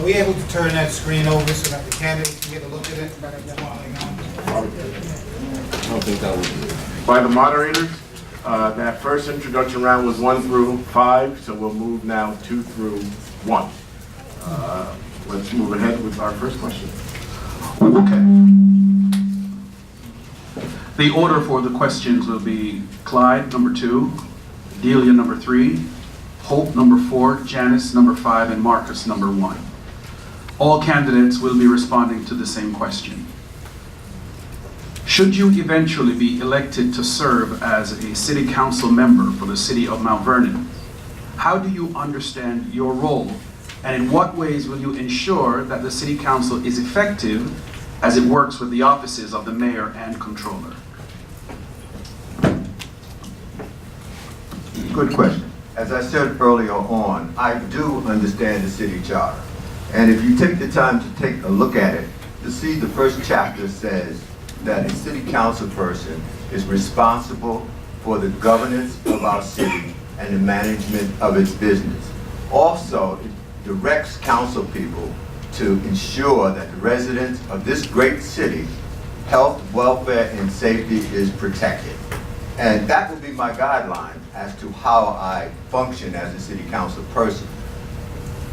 we able to turn that screen over so that the candidates can get a look at it? I don't think that would be by the moderators. That first introduction round was 1 through 5, so we'll move now 2 through 1. Let's move ahead with our first question. Okay. The order for the questions will be Clyde, number 2, Delia, number 3, Hope, number 4, Janice, number 5, and Marcus, number 1. All candidates will be responding to the same question. Should you eventually be elected to serve as a city council member for the city of Mount Vernon, how do you understand your role, and in what ways will you ensure that the city council is effective as it works with the offices of the mayor and controller? Good question. As I said earlier on, I do understand the city charter. And if you take the time to take a look at it, to see the first chapter says that a city council person is responsible for the governance of our city and the management of its business. Also, it directs council people to ensure that the residents of this great city, health, welfare, and safety is protected. And that will be my guideline as to how I function as a city council person.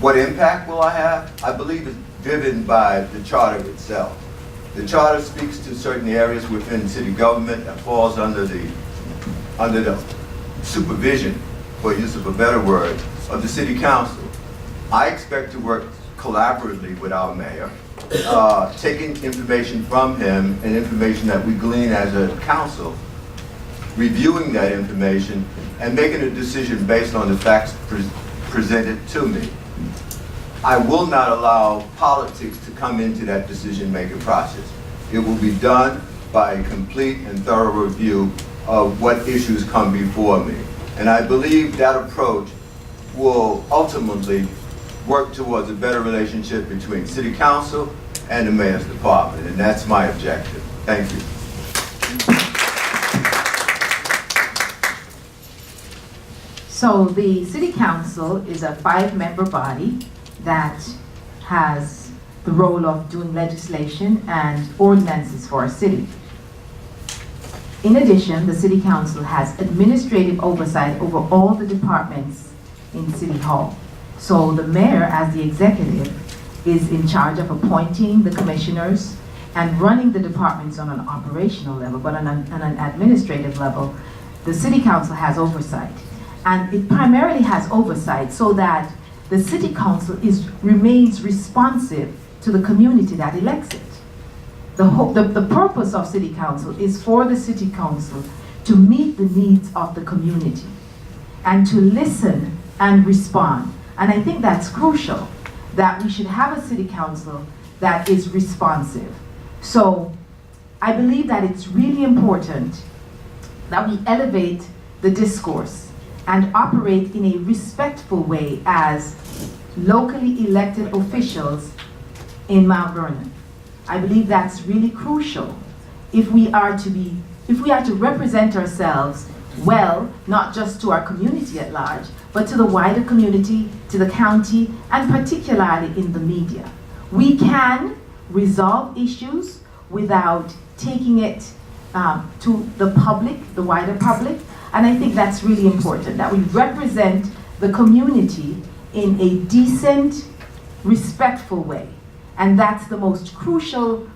What impact will I have? I believe it's driven by the charter itself. The charter speaks to certain areas within city government that falls under the supervision, for use of a better word, of the city council. I expect to work collaboratively with our mayor, taking information from him and information that we glean as a council, reviewing that information and making a decision based on the facts presented to me. I will not allow politics to come into that decision-making process. It will be done by a complete and thorough review of what issues come before me. And I believe that approach will ultimately work towards a better relationship between City Council and the Mayor's Department, and that's my objective. Thank you. So the City Council is a 5-member body that has the role of doing legislation and ordinances for our city. In addition, the City Council has administrative oversight over all the departments in City Hall. So the mayor, as the executive, is in charge of appointing the commissioners and running the departments on an operational level, but on an administrative level, the City Council has oversight. And it primarily has oversight so that the City Council remains responsive to the community that elects it. The purpose of City Council is for the City Council to meet the needs of the community and to listen and respond. And I think that's crucial, that we should have a City Council that is responsive. So I believe that it's really important that we elevate the discourse and operate in a respectful way as locally elected officials in Mount Vernon. I believe that's really crucial if we are to represent ourselves well, not just to our community at large, but to the wider community, to the county, and particularly in the media. We can resolve issues without taking it to the public, the wider public, and I think that's really important, that we represent the community in a decent, respectful way. And that's the most crucial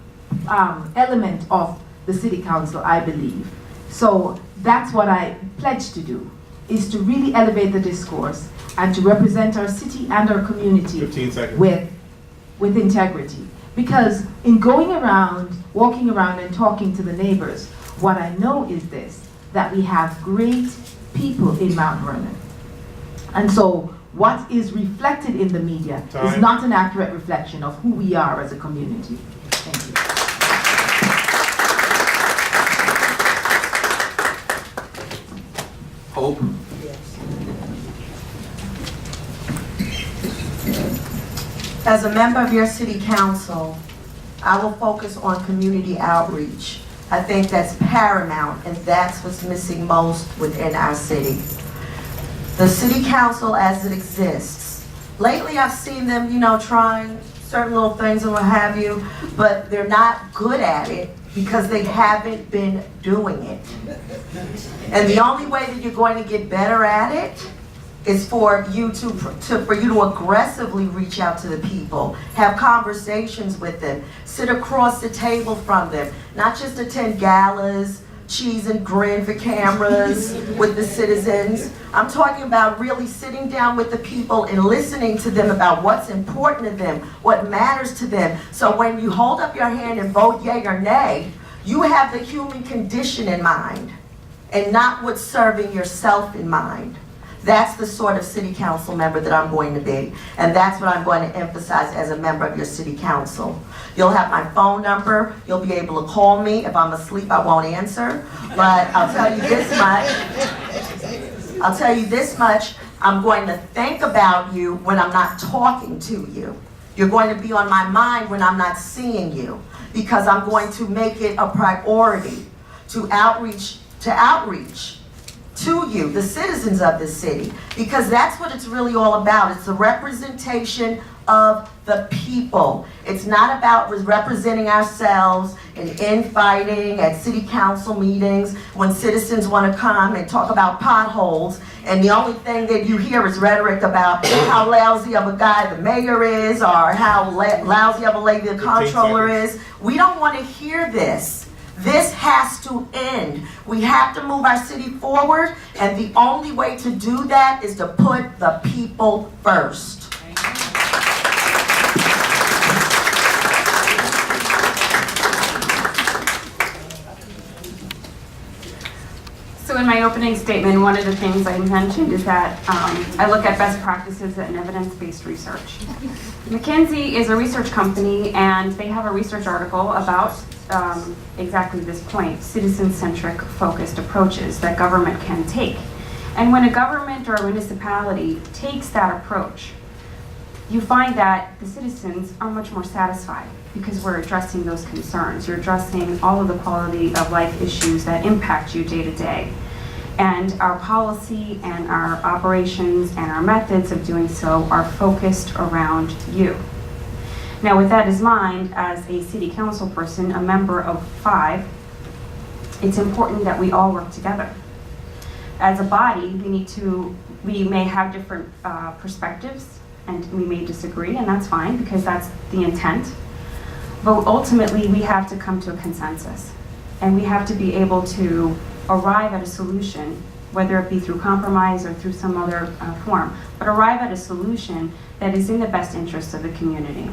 element of the City Council, I believe. So that's what I pledge to do, is to really elevate the discourse and to represent our city and our community with integrity. Because in going around, walking around and talking to the neighbors, what I know is this, that we have great people in Mount Vernon. And so what is reflected in the media is not an accurate reflection of who we are as a community. Thank you. Hope? As a member of your city council, I will focus on community outreach. I think that's paramount, and that's what's missing most within our city. The city council as it exists Lately, I've seen them, trying certain little things and what have you, but they're not good at it because they haven't been doing it. And the only way that you're going to get better at it is for you to aggressively reach out to the people, have conversations with them, sit across the table from them, not just attend galas, cheese and grin for cameras with the citizens. I'm talking about really sitting down with the people and listening to them about what's important to them, what matters to them. So when you hold up your hand and vote yay or nay, you have the human condition in mind and not what's serving yourself in mind. That's the sort of city council member that I'm going to be. And that's what I'm going to emphasize as a member of your city council. You'll have my phone number. You'll be able to call me. If I'm asleep, I won't answer. But I'll tell you this much. I'm going to think about you when I'm not talking to you. You're going to be on my mind when I'm not seeing you, because I'm going to make it a priority to outreach to you, the citizens of the city, because that's what it's really all about. It's the representation of the people. It's not about representing ourselves in infighting at city council meetings when citizens want to come and talk about potholes, and the only thing that you hear is rhetoric about how lousy of a guy the mayor is or how lousy of a lady the comptroller is. We don't want to hear this. This has to end. We have to move our city forward, and the only way to do that is to put the people first. So in my opening statement, one of the things I mentioned is that I look at best practices and evidence-based research. McKinsey is a research company, and they have a research article about exactly this point, citizen-centric focused approaches that government can take. And when a government or a municipality takes that approach, you find that the citizens are much more satisfied because we're addressing those concerns. You're addressing all of the quality of life issues that impact you day to day. And our policy and our operations and our methods of doing so are focused around you. Now, with that in mind, as a city council person, a member of 5, it's important that we all work together. As a body, we may have different perspectives, and we may disagree, and that's fine, because that's the intent. But ultimately, we have to come to a consensus, and we have to be able to arrive at a solution, whether it be through compromise or through some other form, but arrive at a solution that is in the best interest of the community.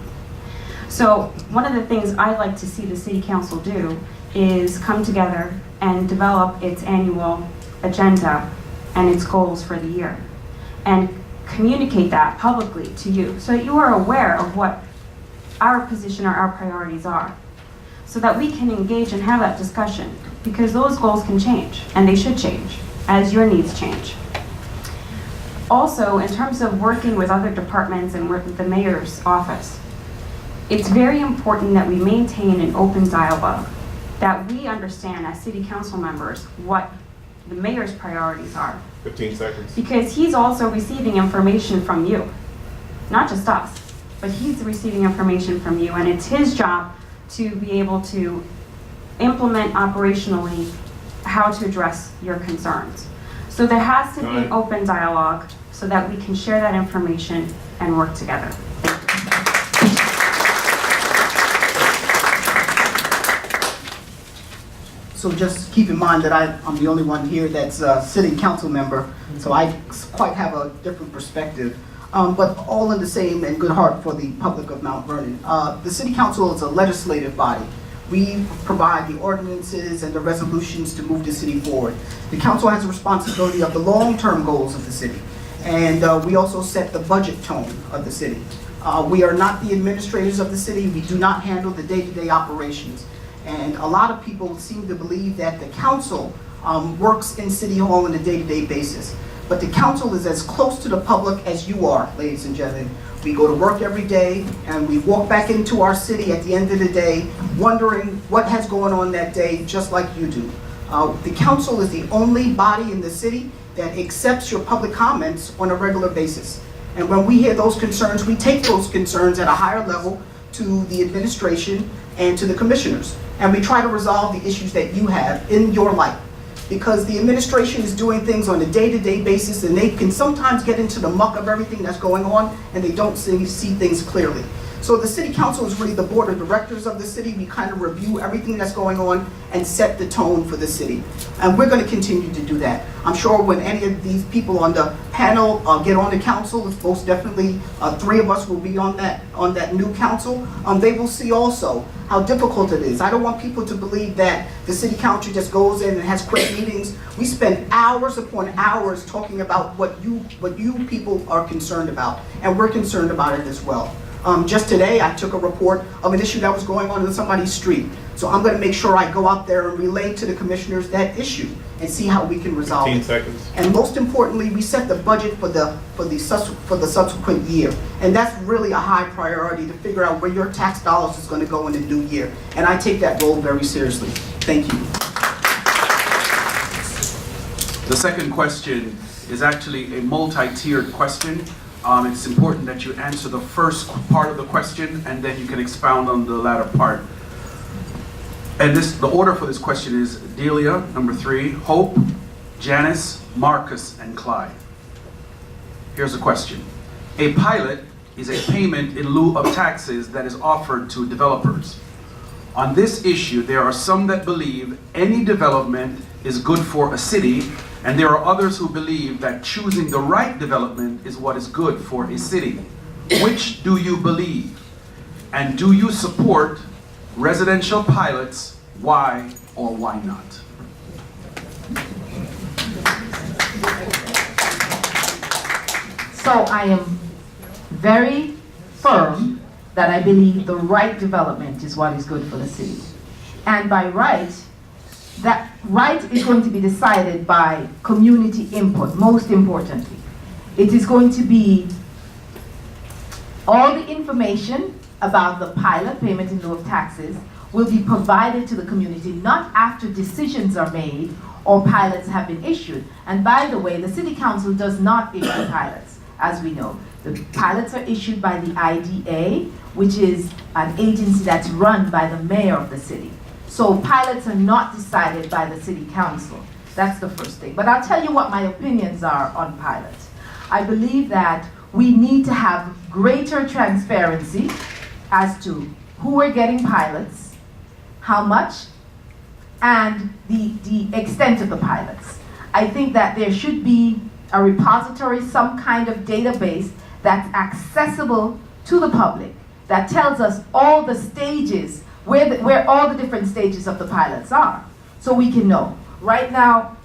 So one of the things I like to see the City Council do is come together and develop its annual agenda and its goals for the year, and communicate that publicly to you so that you are aware of what our position or our priorities are, so that we can engage and have that discussion, because those goals can change, and they should change as your needs change. Also, in terms of working with other departments and work with the mayor's office, it's very important that we maintain an open dialogue, that we understand as city council members what the mayor's priorities are. 15 seconds. Because he's also receiving information from you, not just us, but he's receiving information from you, and it's his job to be able to implement operationally how to address your concerns. So there has to be an open dialogue so that we can share that information and work together. So just keep in mind that I'm the only one here that's a city council member, so I quite have a different perspective, but all in the same and good heart for the public of Mount Vernon. The city council is a legislative body. We provide the ordinances and the resolutions to move the city forward. The council has a responsibility of the long-term goals of the city, and we also set the budget tone of the city. We are not the administrators of the city. We do not handle the day-to-day operations. And a lot of people seem to believe that the council works in City Hall on a day-to-day basis. But the council is as close to the public as you are, ladies and gentlemen. We go to work every day, and we walk back into our city at the end of the day, wondering what has gone on that day, just like you do. The council is the only body in the city that accepts your public comments on a regular basis. And when we hear those concerns, we take those concerns at a higher level to the administration and to the commissioners. And we try to resolve the issues that you have in your life. Because the administration is doing things on a day-to-day basis, and they can sometimes get into the muck of everything that's going on, and they don't see things clearly. So the city council is really the board of directors of the city. We kind of review everything that's going on and set the tone for the city. And we're going to continue to do that. I'm sure when any of these people on the panel get on the council, most definitely 3 of us will be on that new council, they will see also how difficult it is. I don't want people to believe that the city council just goes in and has quick meetings. We spend hours upon hours talking about what you people are concerned about, and we're concerned about it as well. Just today, I took a report of an issue that was going on in somebody's street. So I'm going to make sure I go out there and relay to the commissioners that issue and see how we can resolve it. 15 seconds. And most importantly, we set the budget for the subsequent year. And that's really a high priority to figure out where your tax dollars is going to go in the new year. And I take that role very seriously. Thank you. The second question is actually a multi-tiered question. It's important that you answer the first part of the question and then you can expound on the latter part. And the order for this question is Delia, number 3, Hope, Janice, Marcus, and Clyde. Here's the question. A pilot is a payment in lieu of taxes that is offered to developers. On this issue, there are some that believe any development is good for a city, and there are others who believe that choosing the right development is what is good for a city. Which do you believe? And do you support residential pilots? Why or why not? So I am very firm that I believe the right development is what is good for the city. And by right, that right is going to be decided by community input, most importantly. It is going to be all the information about the pilot, payment in lieu of taxes, will be provided to the community, not after decisions are made or pilots have been issued. And by the way, the City Council does not issue pilots, as we know. The pilots are issued by the IDA, which is an agency that's run by the mayor of the city. So pilots are not decided by the City Council. That's the first thing. But I'll tell you what my opinions are on pilots. I believe that we need to have greater transparency as to who we're getting pilots, how much, and the extent of the pilots. I think that there should be a repository, some kind of database that's accessible to the public that tells us all the stages, where all the different stages of the pilots are, so we can know. Right now,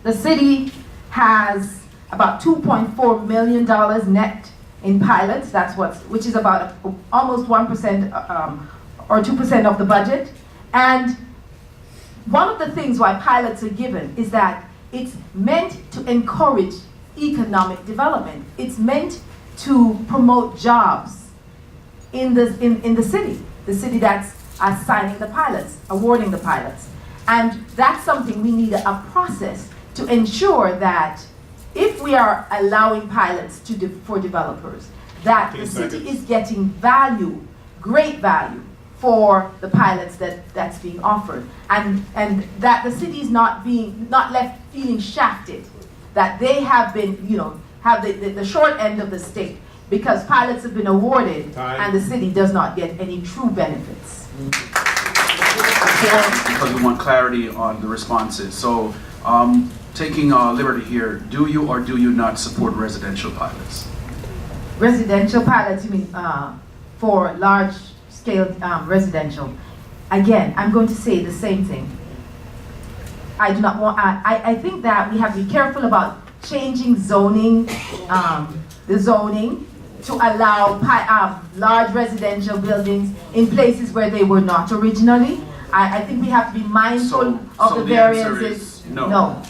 the city has about $2.4 million net in pilots. Which is about almost 1% or 2% of the budget. And one of the things why pilots are given is that it's meant to encourage economic development. It's meant to promote jobs in the city that's assigning the pilots, awarding the pilots. And that's something we need a process to ensure that if we are allowing pilots for developers, that the city is getting value, great value, for the pilots that's being offered, and that the city is not left feeling shafted, that they have been, have the short end of the stick because pilots have been awarded. Time. And the city does not get any true benefits. Because we want clarity on the responses. So, taking liberty here, do you or do you not support residential pilots? Residential pilots, you mean for large-scale residential? Again, I'm going to say the same thing. I do not want. I think that we have to be careful about changing zoning, the zoning, to allow large residential buildings in places where they were not originally. I think we have to be mindful of the variances. No.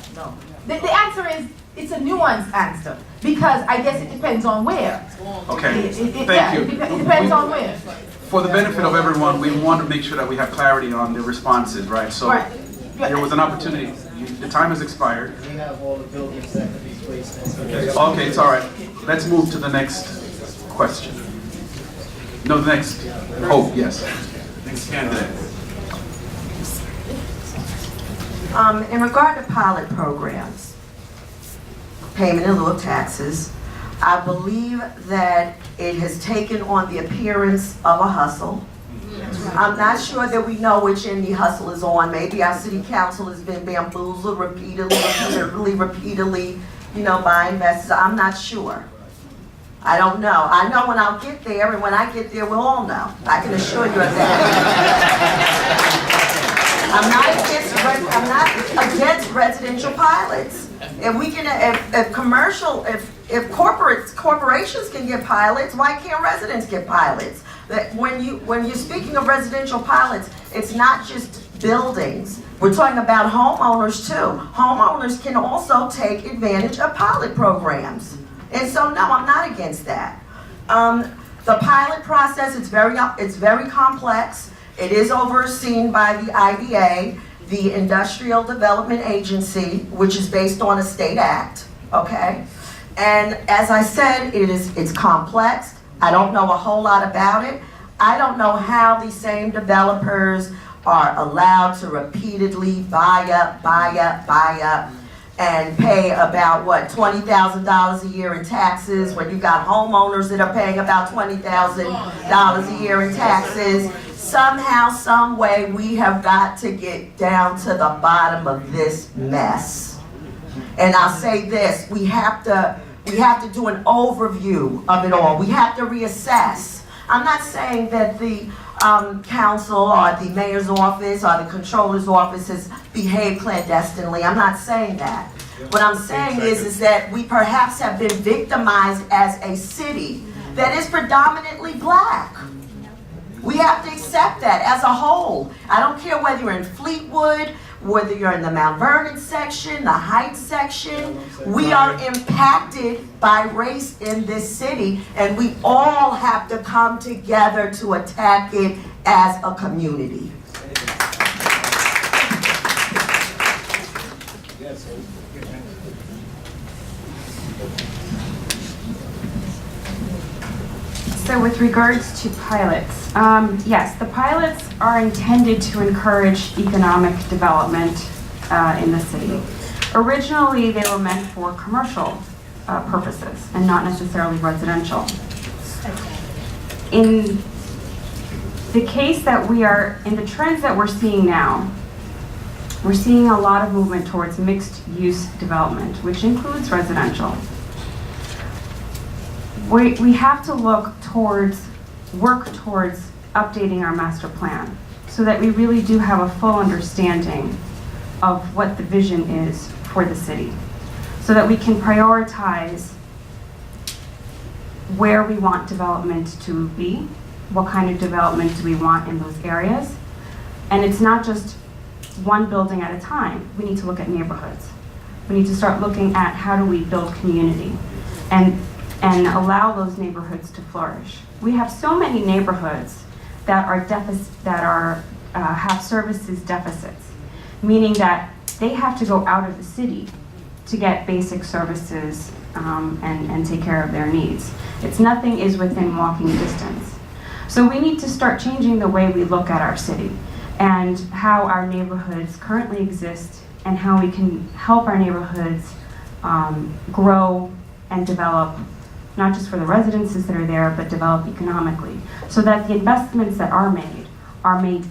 The answer is, it's a nuanced answer, because I guess it depends on where. Okay, Thank you. It depends on where. For the benefit of everyone, we want to make sure that we have clarity on the responses, right? So there was an opportunity. The time has expired. We have all the buildings that could be placed. Okay, it's all right. let's move to the next question. No, the next, yes. Next candidate. In regard to pilot programs, payment in lieu of taxes, I believe that it has taken on the appearance of a hustle. I'm not sure that we know which end the hustle is on. Maybe our city council has been bamboozled repeatedly, by investors. I'm not sure. I don't know. I know when I'll get there, and when I get there, we'll all know. I can assure you of that. I'm not against residential pilots. If we can, if corporations can get pilots, why can't residents get pilots? That when you're speaking of residential pilots, it's not just buildings. We're talking about homeowners too. Homeowners can also take advantage of pilot programs. And so, no, I'm not against that. The pilot process, it's very complex. It is overseen by the IDA, the Industrial Development Agency, which is based on a state act, okay? And as I said, it's complex. I don't know a whole lot about it. I don't know how these same developers are allowed to repeatedly buy up, and pay about, what, $20,000 a year in taxes, when you got homeowners that are paying about $20,000 a year in taxes. Somehow, some way, we have got to get down to the bottom of this mess. And I'll say this, we have to do an overview of it all. We have to reassess. I'm not saying that the council or the mayor's office or the controller's office has behaved clandestinely. I'm not saying that. What I'm saying is that we perhaps have been victimized as a city that is predominantly black. We have to accept that as a whole. I don't care whether you're in Fleetwood, whether you're in the Mount Vernon section, the Heights section. We are impacted by race in this city, and we all have to come together to attack it as a community. So with regards to pilots, yes, the pilots are intended to encourage economic development in the city. Originally, they were meant for commercial purposes and not necessarily residential. In the case that in the trends that we're seeing now, we're seeing a lot of movement towards mixed-use development, which includes residential. We have to work towards updating our master plan so that we really do have a full understanding of what the vision is for the city, so that we can prioritize where we want development to be, what kind of development do we want in those areas. And it's not just one building at a time. We need to look at neighborhoods. We need to start looking at how do we build community and allow those neighborhoods to flourish. We have so many neighborhoods that have services deficits, meaning that they have to go out of the city to get basic services and take care of their needs. Nothing is within walking distance. So we need to start changing the way we look at our city and how our neighborhoods currently exist and how we can help our neighborhoods grow and develop, not just for the residences that are there, but develop economically, so that the investments that are made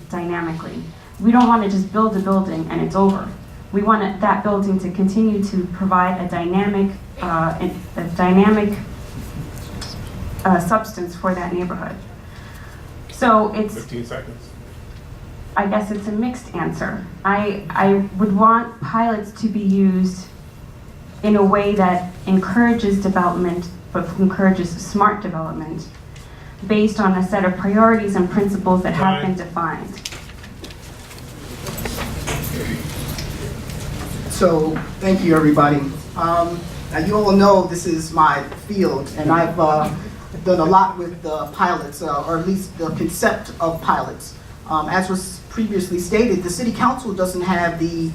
dynamically. We don't want to just build a building and it's over. We want that building to continue to provide a dynamic substance for that neighborhood. So it's 15 seconds. I guess it's a mixed answer. I would want pilots to be used in a way that encourages development, but encourages smart development based on a set of priorities and principles that have been defined. So, thank you, everybody. Now, you all know this is my field, and I've done a lot with the pilots, or at least the concept of pilots. As was previously stated, the City Council doesn't have the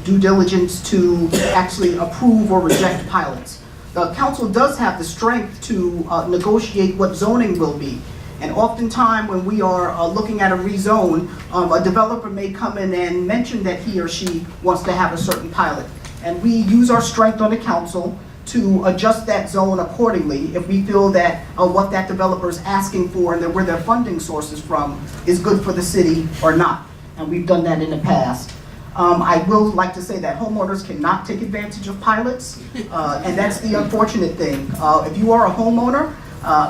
due diligence to actually approve or reject pilots. the council does have the strength to negotiate what zoning will be. And oftentimes when we are looking at a rezone, a developer may come in and mention that he or she wants to have a certain pilot. And we use our strength on the council to adjust that zone accordingly if we feel that what that developer is asking for and where their funding source is from is good for the city or not. And we've done that in the past. I will like to say that homeowners cannot take advantage of pilots, and that's the unfortunate thing. If you are a homeowner,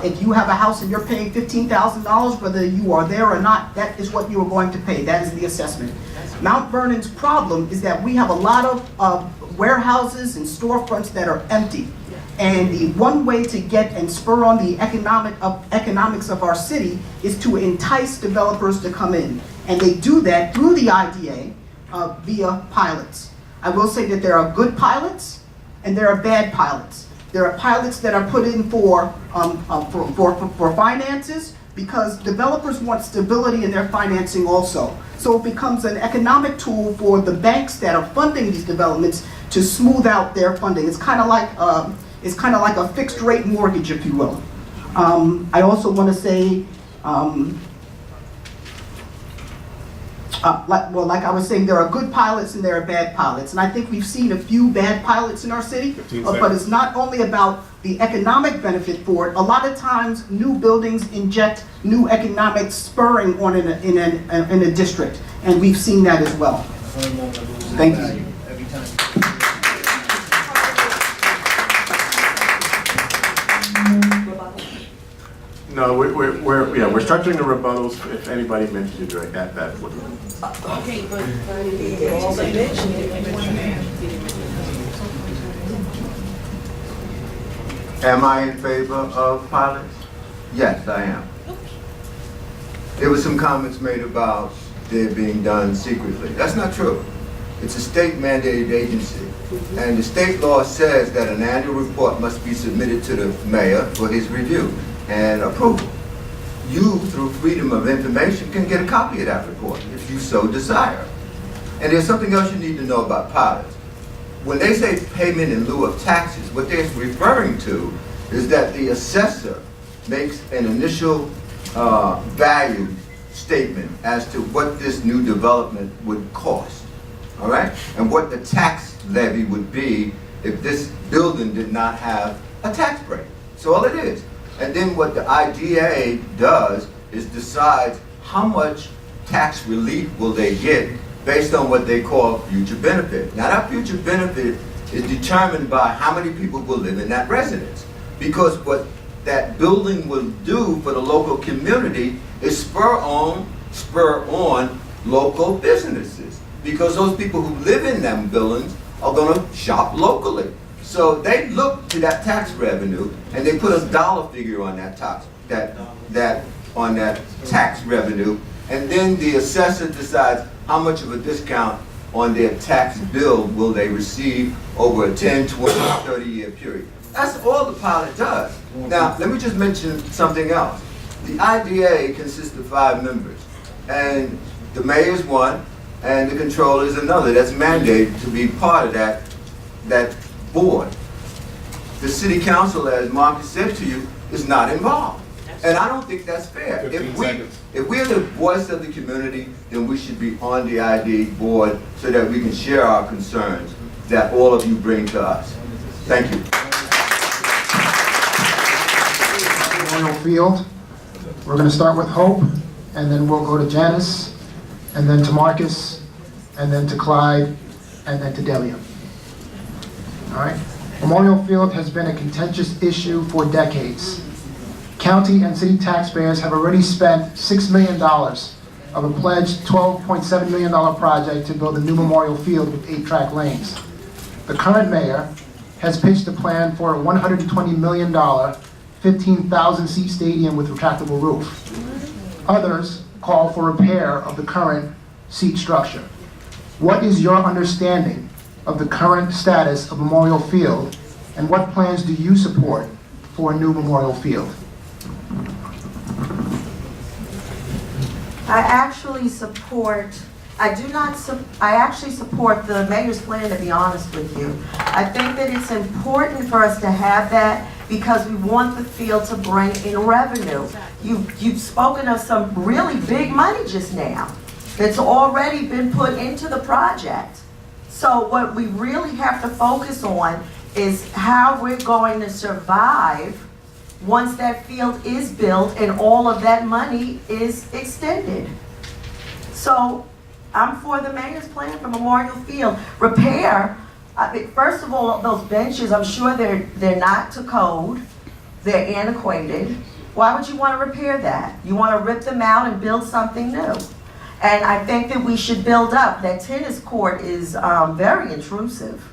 if you have a house and you're paying $15,000, whether you are there or not, that is what you are going to pay. That is the assessment. Mount Vernon's problem is that we have a lot of warehouses and storefronts that are empty. And the one way to get and spur on the economics of our city is to entice developers to come in. And they do that through the IDA via pilots. I will say that there are good pilots and there are bad pilots. There are pilots that are put in for finances because developers want stability in their financing also. So it becomes an economic tool for the banks that are funding these developments to smooth out their funding. It's kind of like a fixed rate mortgage, if you will. I also want to say, like I was saying, there are good pilots and there are bad pilots. And I think we've seen a few bad pilots in our city, but it's not only about the economic benefit for it. A lot of times, new buildings inject new economic spurring on in a district, and we've seen that as well. Thank you. No, we're structuring the rebuttals if anybody mentions it during that would. Okay, but also mentioned Am I in favor of pilots? Yes, I am. There were some comments made about they're being done secretly. That's not true. It's a state mandated agency. And the state law says that an annual report must be submitted to the mayor for his review and approval. You, through freedom of information, can get a copy of that report if you so desire. And there's something else you need to know about pilots. When they say payment in lieu of taxes, what they're referring to is that the assessor makes an initial value statement as to what this new development would cost, all right? And what the tax levy would be if this building did not have a tax break. So all it is. And then what the IDA does is decides how much tax relief will they get based on what they call future benefit. Now that future benefit is determined by how many people will live in that residence. Because what that building will do for the local community is spur on local businesses. Because those people who live in them buildings are gonna shop locally. So they look to that tax revenue and they put a dollar figure on that tax revenue, and then the assessor decides how much of a discount on their tax bill will they receive over a 10, 20, 30-year period. That's all the pilot does. Now, let me just mention something else. The IDA consists of 5 members, and the mayor is one, and the controller is another that's mandated to be part of that board. The city council, as Marcus said to you, is not involved. And I don't think that's fair. If we're the voice of the community, then we should be on the ID board so that we can share our concerns that all of you bring to us. Thank you. Memorial Field. We're going to start with Hope, and then we'll go to Janice, and then to Marcus, and then to Clyde, and then to Delia. All right. Memorial Field has been a contentious issue for decades. County and city taxpayers have already spent $6 million of a pledged $12.7 million project to build a new Memorial Field with 8-track lanes. The current mayor has pitched a plan for a $120 million, 15,000-seat stadium with retractable roof. Others call for repair of the current seat structure. What is your understanding of the current status of Memorial Field, and what plans do you support for a new Memorial Field? I actually support I do not, I actually support the mayor's plan, to be honest with you. I think that it's important for us to have that because we want the field to bring in revenue. You've spoken of some really big money just now that's already been put into the project. So what we really have to focus on is how we're going to survive once that field is built and all of that money is extended. So I'm for the mayor's plan for Memorial Field. Repair, I mean, first of all, those benches, I'm sure they're not to code, they're antiquated. Why would you want to repair that? You want to rip them out and build something new. And I think that we should build up. That tennis court is very intrusive.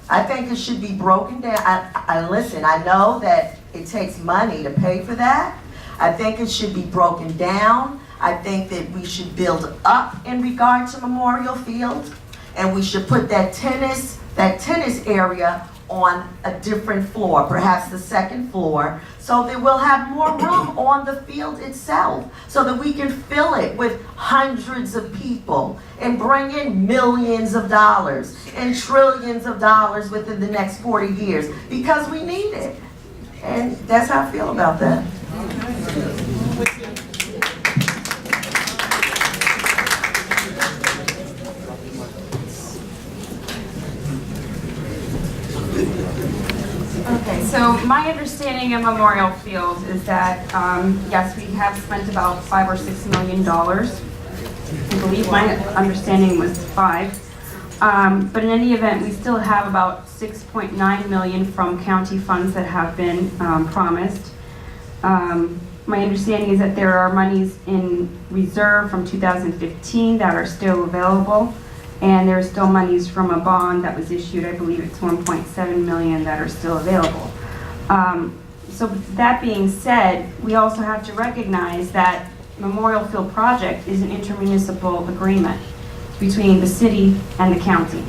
I think it should be broken down. Listen, I know that it takes money to pay for that. I think it should be broken down. I think that we should build up in regard to Memorial Field, and we should put that tennis area on a different floor, perhaps the second floor, so that we'll have more room on the field itself, so that we can fill it with hundreds of people and bring in millions of dollars and trillions of dollars within the next 40 years, because we need it. And that's how I feel about that. Okay, so my understanding of Memorial Field is that, yes, we have spent about $5 or $6 million. I believe my understanding was 5. But in any event, we still have about 6.9 million from county funds that have been promised. My understanding is that there are monies in reserve from 2015 that are still available. And there's still monies from a bond that was issued, I believe it's 1.7 million that are still available. So that being said, we also have to recognize that Memorial Field project is an intermunicipal agreement between the city and the county.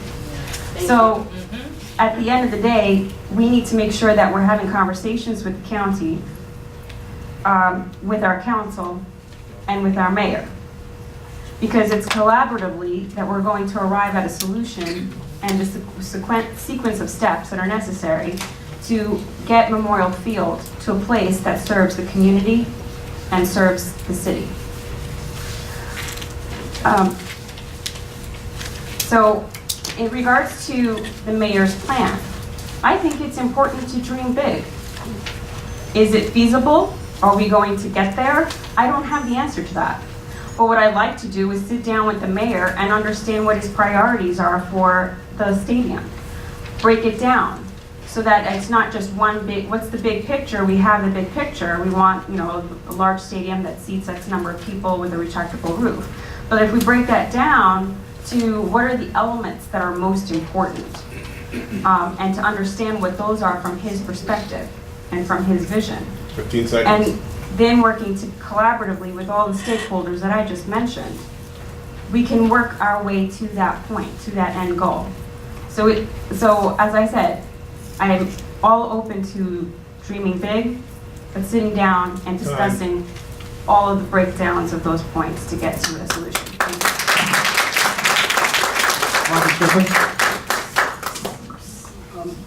So at the end of the day, we need to make sure that we're having conversations with the county, with our council, and with our mayor. Because it's collaboratively that we're going to arrive at a solution and a sequence of steps that are necessary to get Memorial Field to a place that serves the community and serves the city. So in regards to the mayor's plan, I think it's important to dream big. Is it feasible? Are we going to get there? I don't have the answer to that. But what I'd like to do is sit down with the mayor and understand what his priorities are for the stadium. Break it down so that it's not just one big, what's the big picture? We have the big picture. We want, a large stadium that seats X number of people with a retractable roof. But if we break that down to what are the elements that are most important, and to understand what those are from his perspective and from his vision. 15 seconds. And then working collaboratively with all the stakeholders that I just mentioned, we can work our way to that point, to that end goal. So as I said, I am all open to dreaming big, but sitting down and discussing all of the breakdowns of those points to get to a solution.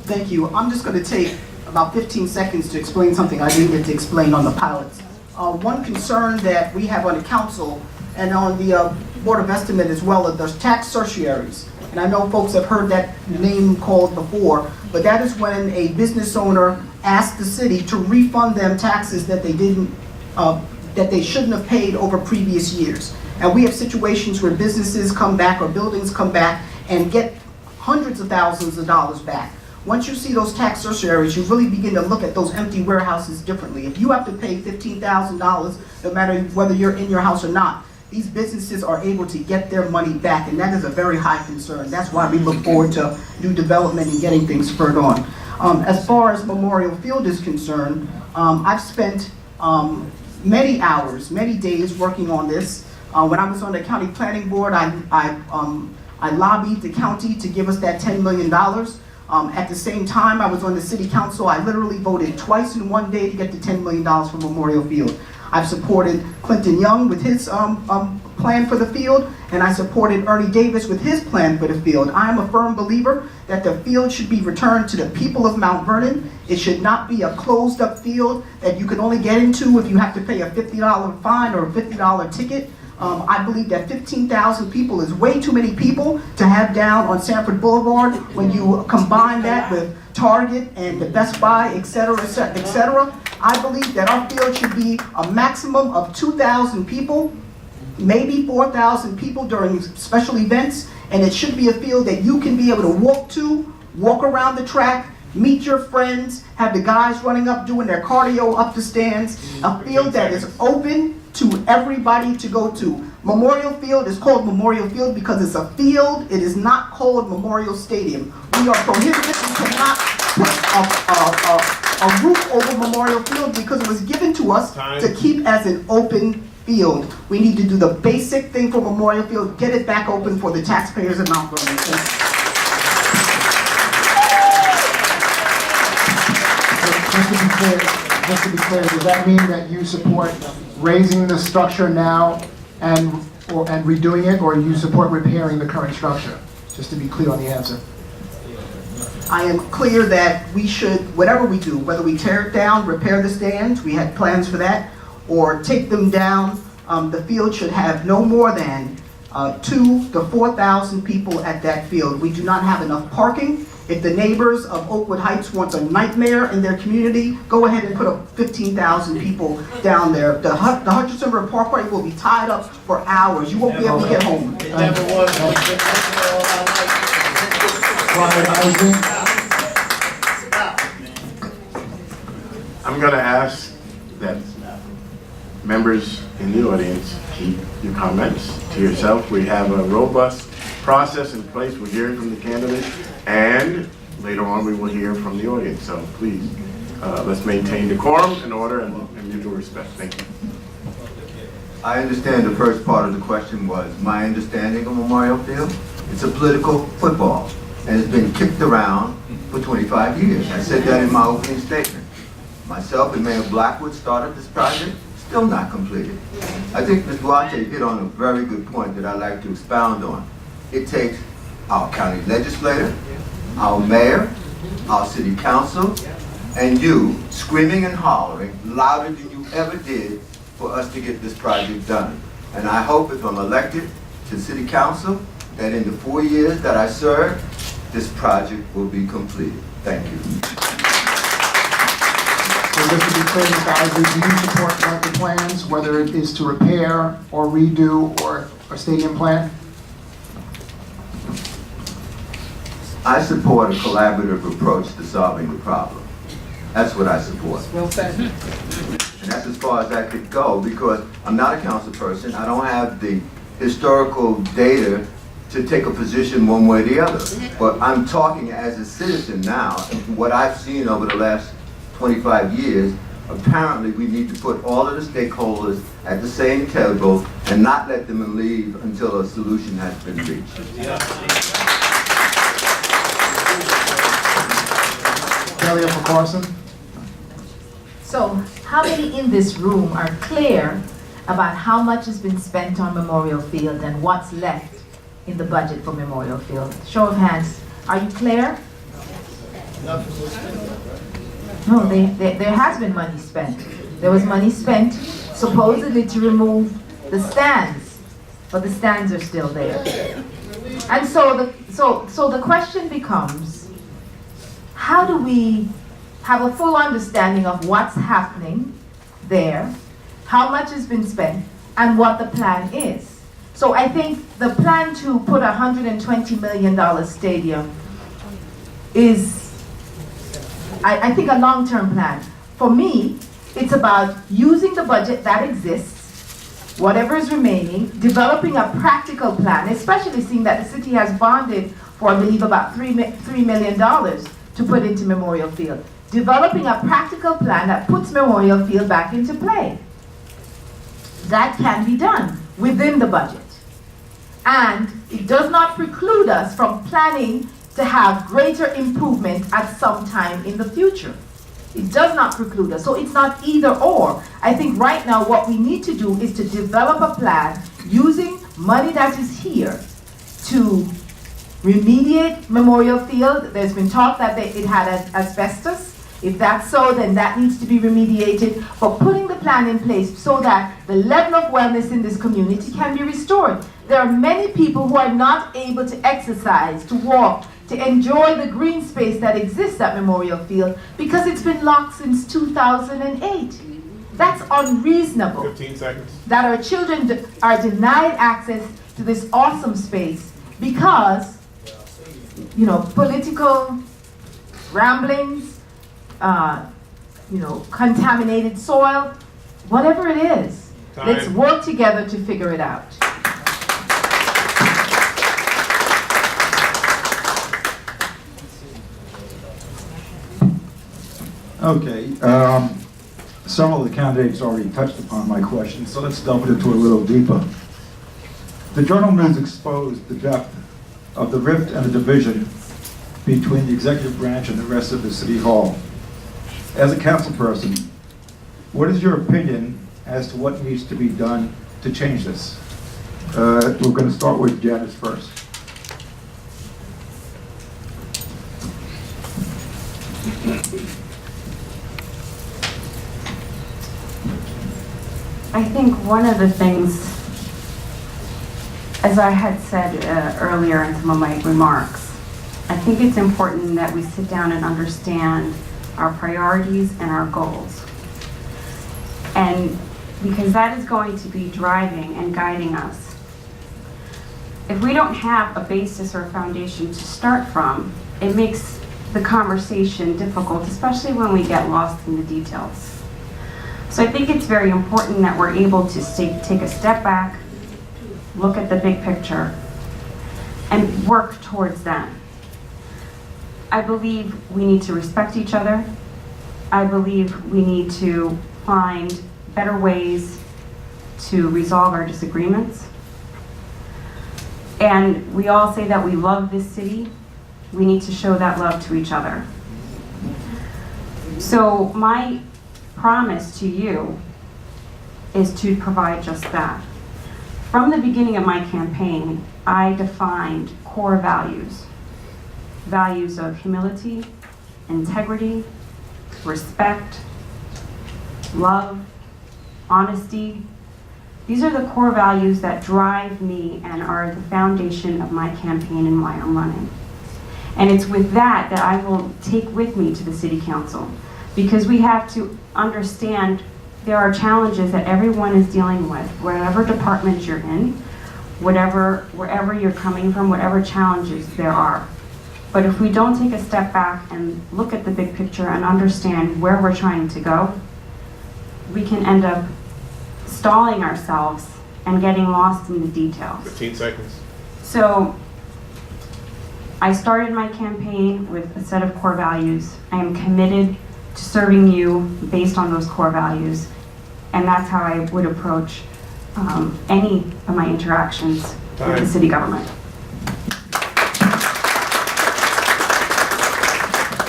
Thank you. I'm just going to take about 15 seconds to explain something I didn't get to explain on the pilots. One concern that we have on the council and on the Board of Estimate as well are the tax certiorieries. And I know folks have heard that name called before, but that is when a business owner asks the city to refund them taxes that they didn't, that they shouldn't have paid over previous years. And we have situations where businesses come back or buildings come back and get hundreds of thousands of dollars back. Once you see those tax certiorieries, you really begin to look at those empty warehouses differently. If you have to pay $15,000, no matter whether you're in your house or not, these businesses are able to get their money back, and that is a very high concern. That's why we look forward to new development and getting things spurred on. As far as Memorial Field is concerned, I've spent many hours, many days working on this. When I was on the county planning board, I lobbied the county to give us that $10 million. At the same time, I was on the city council. I literally voted twice in one day to get the $10 million for Memorial Field. I've supported Clinton Young with his plan for the field, and I supported Ernie Davis with his plan for the field. I am a firm believer that the field should be returned to the people of Mount Vernon. It should not be a closed-up field that you can only get into if you have to pay a $50 fine or a $50 ticket. I believe that 15,000 people is way too many people to have down on Sanford Boulevard when you combine that with Target and the Best Buy, et cetera, et cetera. I believe that our field should be a maximum of 2,000 people, maybe 4,000 people during special events, and it should be a field that you can be able to walk around the track, meet your friends, have the guys running up doing their cardio up the stands, a field that is open to everybody to go to. Memorial Field is called Memorial Field because it's a field. It is not called Memorial Stadium. We are prohibited. We cannot put a roof over Memorial Field because it was given to us to keep as an open field. We need to do the basic thing for Memorial Field, get it back open for the taxpayers of Mount Vernon. Just to be clear, does that mean that you support raising the structure now and redoing it, or you support repairing the current structure? Just to be clear on the answer. I am clear that we should, whatever we do, whether we tear it down, repair the stands, we had plans for that, or take them down, the field should have no more than 2,000 to 4,000 people at that field. We do not have enough parking. If the neighbors of Oakwood Heights want a nightmare in their community, go ahead and put up 15,000 people down there. The Hutchinson River Parkway will be tied up for hours. You won't be able to get home. It never was. I'm going to ask that members in the audience keep your comments to yourself. We have a robust process in place. We're hearing from the candidates, and later on we will hear from the audience. So please, let's maintain decorum and order and mutual respect. Thank you. I understand the first part of the question was my understanding of Memorial Field. It's a political football, and it's been kicked around for 25 years. I said that in my opening statement. Myself and Mayor Blackwood started this project, still not completed. I think Ms. Duarte hit on a very good point that I'd like to expound on. It takes our county legislator, our mayor, our city council, and you screaming and hollering louder than you ever did for us to get this project done. And I hope if I'm elected to city council, that in the 4 years that I serve, this project will be completed. Thank you. So just to be clear, Mr. Isley, do you support the plans, whether it is to repair or redo or a stadium plan? I support a collaborative approach to solving the problem. That's what I support. Well said. And that's as far as I could go because I'm not a council person. I don't have the historical data to take a position one way or the other. But I'm talking as a citizen now, and what I've seen over the last 25 years, apparently we need to put all of the stakeholders at the same table and not let them leave until a solution has been reached. Delia for Carson. So how many in this room are clear about how much has been spent on Memorial Field and what's left in the budget for Memorial Field? Show of hands. Are you clear? No, there has been money spent. There was money spent supposedly to remove the stands, but the stands are still there. And so the question becomes, how do we have a full understanding of what's happening there, how much has been spent, and what the plan is? So I think the plan to put a $120 million stadium is, I think, a long-term plan. For me, it's about using the budget that exists, whatever is remaining, developing a practical plan, especially seeing that the city has bonded for, I believe, about $3 million to put into Memorial Field. Developing a practical plan that puts Memorial Field back into play. That can be done within the budget. And it does not preclude us from planning to have greater improvement at some time in the future. It does not preclude us. So it's not either or. I think right now what we need to do is to develop a plan using money that is here to remediate Memorial Field. There's been talk that it had asbestos. If that's so, then that needs to be remediated. But putting the plan in place so that the level of wellness in this community can be restored. There are many people who are not able to exercise, to walk, to enjoy the green space that exists at Memorial Field because it's been locked since 2008. That's unreasonable. 15 seconds. That our children are denied access to this awesome space because, you know, political ramblings, you know, contaminated soil, whatever it is. Time. Let's work together to figure it out. Okay, several of the candidates already touched upon my question, so let's delve into it a little deeper. The Journal News exposed the depth of the rift and the division between the executive branch and the rest of the City Hall. As a council person, what is your opinion as to what needs to be done to change this? We're going to start with Janice first. I think one of the things, as I had said earlier in some of my remarks, I think it's important that we sit down and understand our priorities and our goals. And because that is going to be driving and guiding us. If we don't have a basis or a foundation to start from, it makes the conversation difficult, especially when we get lost in the details. So I think it's very important that we're able to take a step back, look at the big picture, and work towards that. I believe we need to respect each other. I believe we need to find better ways to resolve our disagreements. And we all say that we love this city. We need to show that love to each other. So my promise to you is to provide just that. From the beginning of my campaign, I defined core values. Values of humility, integrity, respect, love, honesty. These are the core values that drive me and are the foundation of my campaign and why I'm running. And it's with that that I will take with me to the City Council, because we have to understand there are challenges that everyone is dealing with, whatever department you're in, wherever you're coming from, whatever challenges there are. But if we don't take a step back and look at the big picture and understand where we're trying to go, we can end up stalling ourselves and getting lost in the details. 15 seconds. So I started my campaign with a set of core values. I am committed to serving you based on those core values. And that's how I would approach any of my interactions with the city government.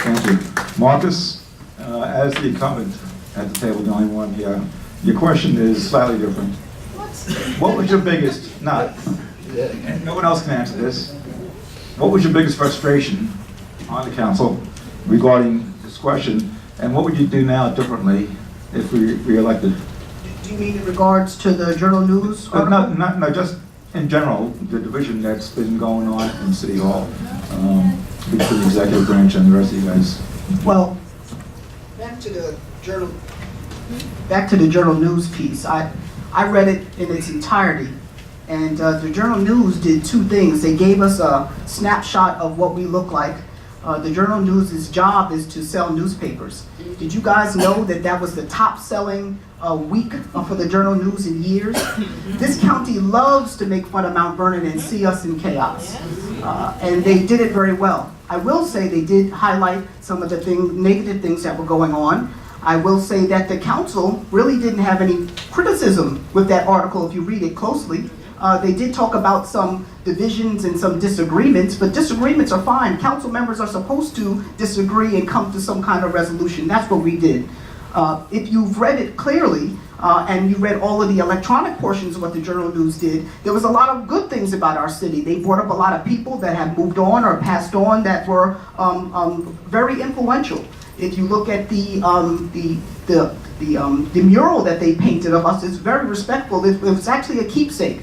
Thank you. Marcus, as the incumbent at the table, the only one here, your question is slightly different. What was your biggest, no one else can answer this. What was your biggest frustration on the council regarding this question, and what would you do now differently if we re-elected? Do you mean in regards to the Journal News article? No, just in general, the division that's been going on in City Hall between the executive branch and the rest of you guys. Well, back to the Journal News piece. I read it in its entirety, and the Journal News did two things. They gave us a snapshot of what we look like. The Journal News's job is to sell newspapers. Did you guys know that that was the top-selling week for the Journal News in years? This county loves to make fun of Mount Vernon and see us in chaos, and they did it very well. I will say they did highlight some of the negative things that were going on. I will say that the council really didn't have any criticism with that article if you read it closely. They did talk about some divisions and some disagreements, but disagreements are fine. Council members are supposed to disagree and come to some kind of resolution. That's what we did. If you've read it clearly, and you read all of the electronic portions of what the Journal News did, there was a lot of good things about our city. They brought up a lot of people that have moved on or passed on that were very influential. If you look at the mural that they painted of us, it's very respectful. It was actually a keepsake.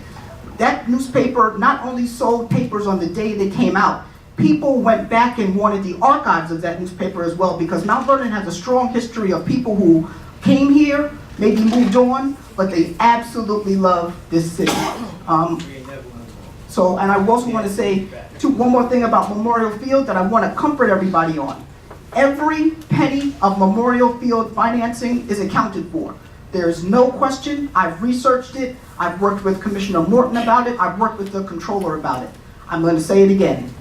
That newspaper not only sold papers on the day they came out, people went back and wanted the archives of that newspaper as well, because Mount Vernon has a strong history of people who came here, maybe moved on, but they absolutely love this city. And I also want to say one more thing about Memorial Field that I want to comfort everybody on. Every penny of Memorial Field financing is accounted for. There's no question. I've researched it. I've worked with Commissioner Morton about it. I've worked with the controller about it. I'm going to say it again.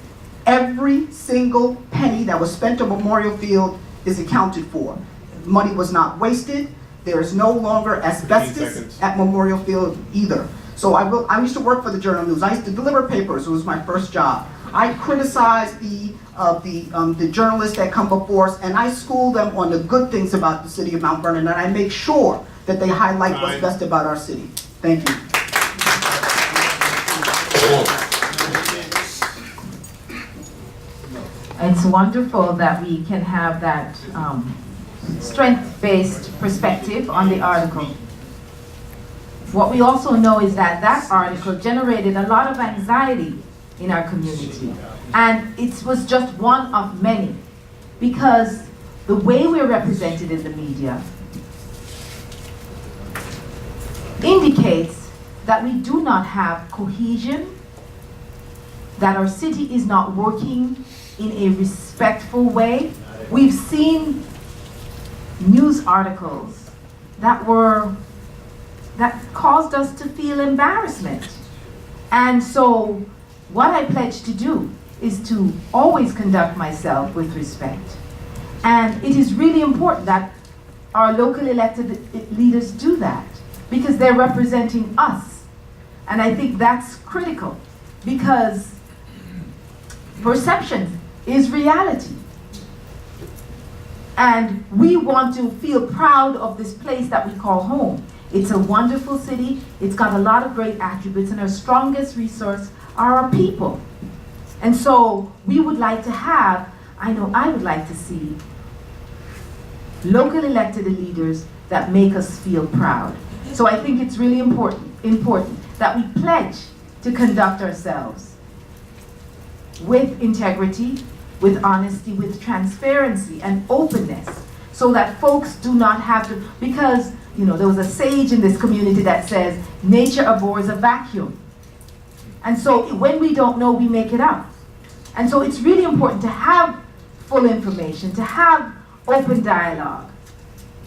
Every single penny that was spent on Memorial Field is accounted for. Money was not wasted. There is no longer asbestos at Memorial Field either. So I used to work for the Journal News. I used to deliver papers. It was my first job. I criticize the journalists that come before us, and I school them on the good things about the city of Mount Vernon, and I make sure that they highlight what's best about our city. Thank you. It's wonderful that we can have that strength-based perspective on the article. What we also know is that that article generated a lot of anxiety in our community. And it was just one of many, because the way we're represented in the media indicates that we do not have cohesion, that our city is not working in a respectful way. We've seen news articles that caused us to feel embarrassment. And so what I pledge to do is to always conduct myself with respect. And it is really important that our local elected leaders do that, because they're representing us. And I think that's critical, because perception is reality. And we want to feel proud of this place that we call home. It's a wonderful city. It's got a lot of great attributes, and our strongest resource are our people. And so we would like to have, I know I would like to see, local elected leaders that make us feel proud. So I think it's really important that we pledge to conduct ourselves with integrity, with honesty, with transparency and openness, so that folks do not have to, because there was a sage in this community that says, nature abhors a vacuum. And so when we don't know, we make it up. And so it's really important to have full information, to have open dialogue,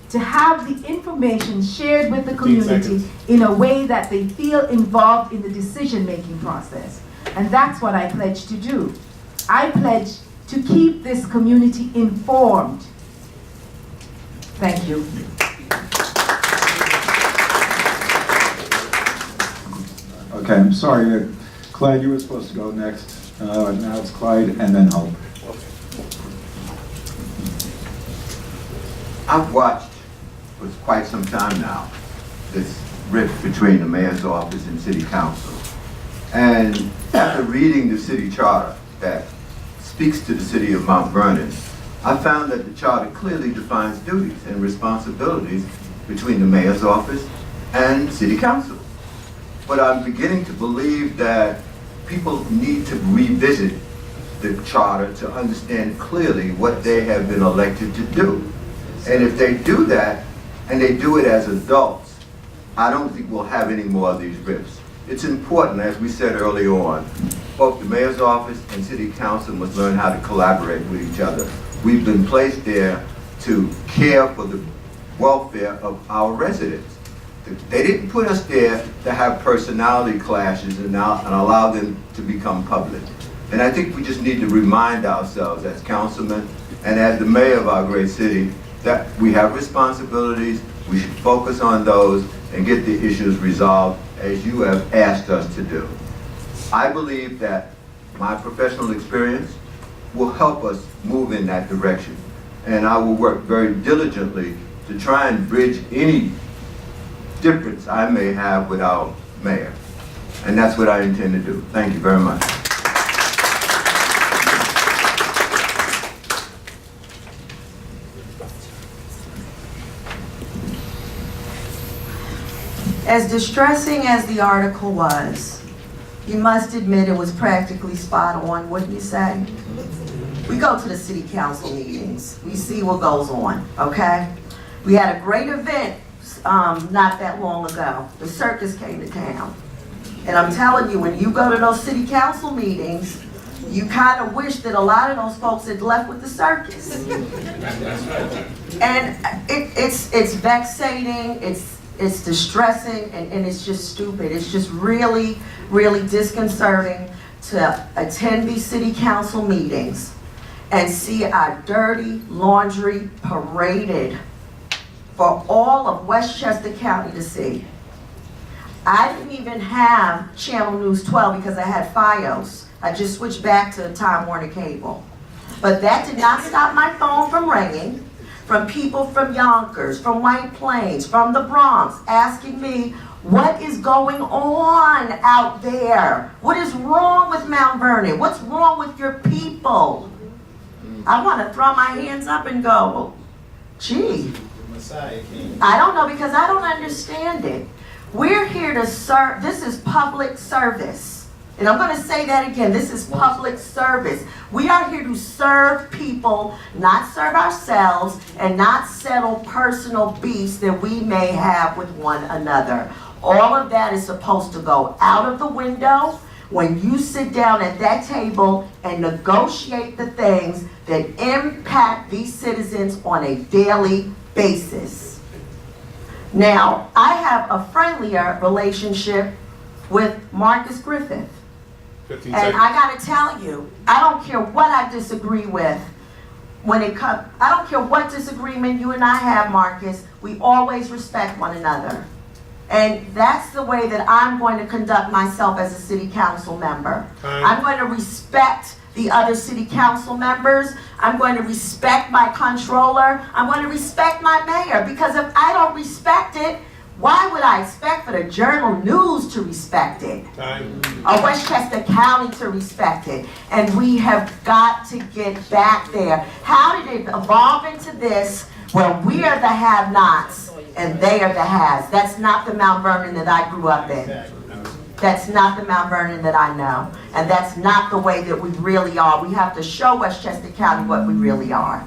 to have the information shared with the community in a way that they feel involved in the decision-making process. And that's what I pledge to do. I pledge to keep this community informed. Thank you. Okay, I'm sorry, Clyde, you were supposed to go next. Now it's Clyde and then Hope. I've watched for quite some time now this rift between the mayor's office and city council. And after reading the city charter that speaks to the city of Mount Vernon, I found that the charter clearly defines duties and responsibilities between the mayor's office and city council. But I'm beginning to believe that people need to revisit the charter to understand clearly what they have been elected to do. And if they do that, and they do it as adults, I don't think we'll have any more of these rifts. It's important, as we said early on, both the mayor's office and city council must learn how to collaborate with each other. We've been placed there to care for the welfare of our residents. They didn't put us there to have personality clashes and allow them to become public. And I think we just need to remind ourselves as councilmen and as the mayor of our great city that we have responsibilities, we should focus on those and get the issues resolved as you have asked us to do. I believe that my professional experience will help us move in that direction. And I will work very diligently to try and bridge any difference I may have with our mayor. And that's what I intend to do. Thank you very much. As distressing as the article was, you must admit it was practically spot on, wouldn't you say? We go to the city council meetings. We see what goes on, okay? We had a great event not that long ago. The circus came to town. And I'm telling you, when you go to those city council meetings, you kind of wish that a lot of those folks had left with the circus. And it's vexating, it's distressing, and it's just stupid. It's just really, really disconcerting to attend these city council meetings and see our dirty laundry paraded for all of Westchester County to see. I didn't even have Channel News 12 because I had FiOS. I just switched back to Time Warner Cable. But that did not stop my phone from ringing, from people from Yonkers, from White Plains, from the Bronx, asking me, what is going on out there? What is wrong with Mount Vernon? What's wrong with your people? I want to throw my hands up and go, well, gee, I don't know, because I don't understand it. We're here to serve. This is public service. And I'm going to say that again. This is public service. We are here to serve people, not serve ourselves, and not settle personal beefs that we may have with one another. All of that is supposed to go out of the window when you sit down at that table and negotiate the things that impact these citizens on a daily basis. Now, I have a friendlier relationship with Marcus Griffith. And I gotta tell you, I don't care what I disagree with when it comes, I don't care what disagreement you and I have, Marcus, we always respect one another. And that's the way that I'm going to conduct myself as a city council member. I'm going to respect the other city council members. I'm going to respect my controller. I'm going to respect my mayor, because if I don't respect it, why would I expect for the Journal News to respect it? Or Westchester County to respect it? And we have got to get back there. How did it evolve into this where we are the have-nots and they are the haves? That's not the Mount Vernon that I grew up in. That's not the Mount Vernon that I know. And that's not the way that we really are. We have to show Westchester County what we really are.